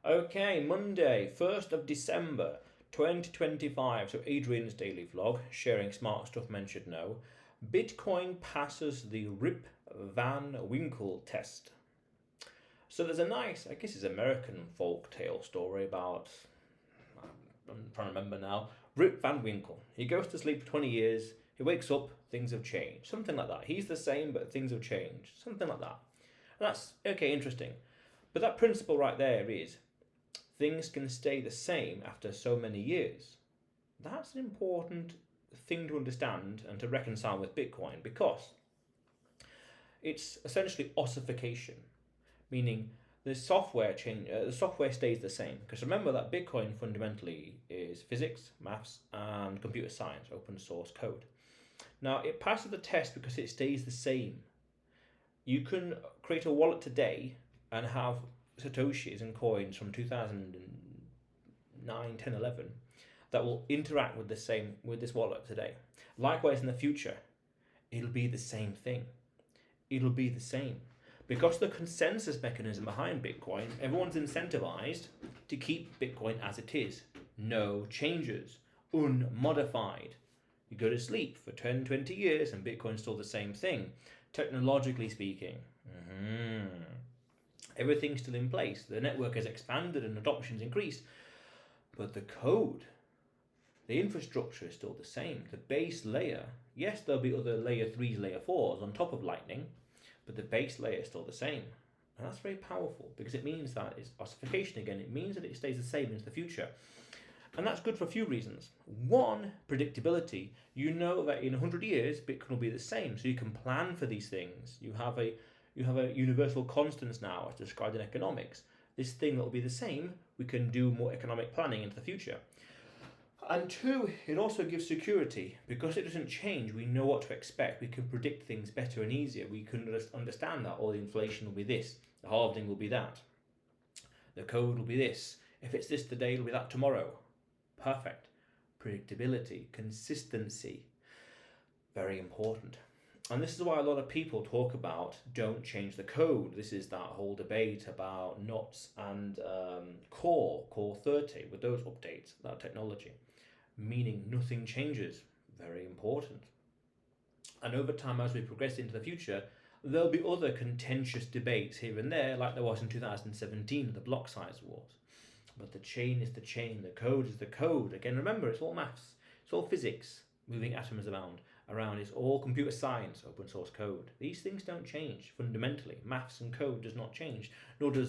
Okay, Monday, 1st of December 2025. So, Adrian's daily vlog, sharing smart stuff men should know. Bitcoin passes the Rip Van Winkle test. So, there's a nice, I guess it's American folk tale story about, I'm trying to remember now, Rip Van Winkle. He goes to sleep for 20 years, he wakes up, things have changed. Something like that. He's the same, but things have changed. Something like that. And that's, okay, interesting. But that principle right there is things can stay the same after so many years. That's an important thing to understand and to reconcile with Bitcoin because it's essentially ossification, meaning the software stays the same. Because remember that Bitcoin fundamentally is physics, maths, and computer science, open source code. Now it passes the test because it stays the same. You can create a wallet today and have satoshis and coins from 2009, 10, 11 that will interact with this wallet today. Likewise, in the future, it'll be the same thing. It'll be the same. Because the consensus mechanism behind Bitcoin, everyone's incentivized to keep Bitcoin as it is. No changes. Unmodified. You go to sleep for 10, 20 years and Bitcoin's still the same thing. Technologically speaking. Everything's still in place. The network has expanded and adoption's increased. But the code, the infrastructure is still the same. The base layer, yes, there'll be other layer 3s, layer 4s on top of Lightning, but the base layer is still the same. And that's very powerful because it means that it's ossification again. It means that it stays the same into the future. And that's good for a few reasons. One, predictability. You know that in 100 years, Bitcoin will be the same. So you can plan for these things. You have a universal constants now as described in economics. This thing that will be the same, we can do more economic planning into the future. And two, it also gives security. Because it doesn't change, we know what to expect. We can predict things better and easier. We can understand that, the inflation will be this, the halving will be that, the code will be this. If it's this today, it'll be that tomorrow. Perfect. Predictability, consistency, very important. And this is why a lot of people talk about don't change the code. This is that whole debate about NOTs and Core 30 with those updates, that technology, meaning nothing changes. Very important. And over time, as we progress into the future, there'll be other contentious debates here and there, like there was in 2017, the block size wars. But the chain is the chain, the code is the code. Again, remember, it's all maths, it's all physics, moving atoms around. It's all computer science, open source code. These things don't change fundamentally. Maths and code does not change, nor do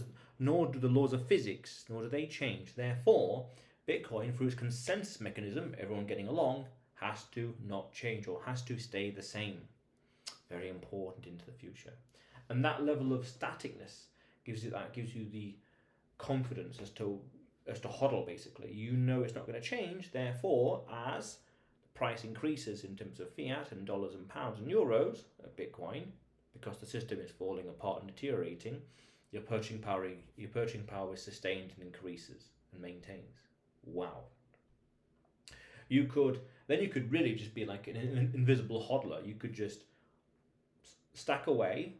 the laws of physics, nor do they change. Therefore, Bitcoin, through its consensus mechanism, everyone getting along, has to not change or has to stay the same. Very important into the future. And that level of staticness gives you the confidence as to hodl, basically. You know it's not going to change, therefore, as the price increases in terms of fiat and dollars and pounds and euros of Bitcoin, because the system is falling apart and deteriorating, your purchasing power is sustained and increases and maintains. Wow. You could really just be like an invisible hodler. You could just stack away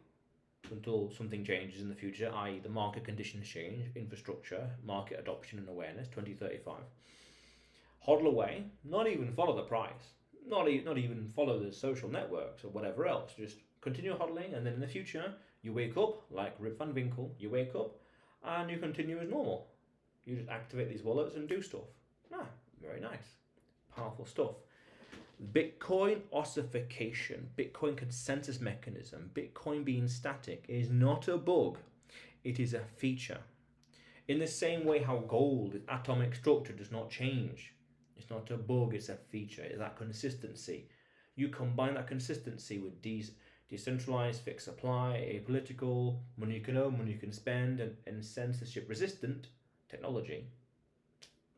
until something changes in the future, i.e. the market conditions change, infrastructure, market adoption and awareness, 2035. Hodl away, not even follow the price, not even follow the social networks or whatever else, just continue hodling, and then in the future, you wake up, like Rip Van Winkle, you wake up and you continue as normal. You just activate these wallets and do stuff. Very nice. Powerful stuff. Bitcoin ossification, Bitcoin consensus mechanism, Bitcoin being static is not a bug, it is a feature. In the same way how gold, its atomic structure does not change. It's not a bug, it's a feature. It's that consistency. You combine that consistency with decentralized, fixed supply, apolitical, money you can own, money you can spend, and censorship resistant technology.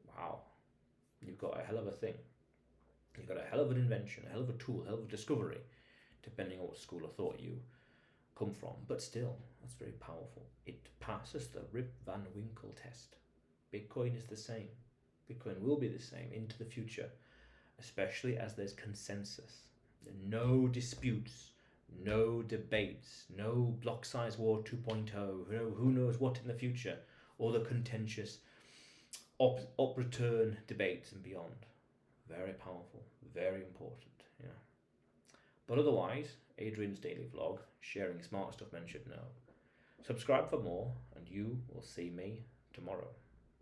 Wow, you've got a hell of a thing. You've got a hell of an invention, a hell of a tool, a hell of a discovery, depending on what school of thought you come from. But still, that's very powerful. It passes the Rip Van Winkle test. Bitcoin is the same. Bitcoin will be the same into the future, especially as there's consensus. No disputes, no debates, no block size war 2.0, who knows what in the future. all the contentious up return debates and beyond. Very powerful, very important. Yeah. But otherwise, Adrian's daily vlog, sharing smart stuff men should know. Subscribe for more, and you will see me tomorrow.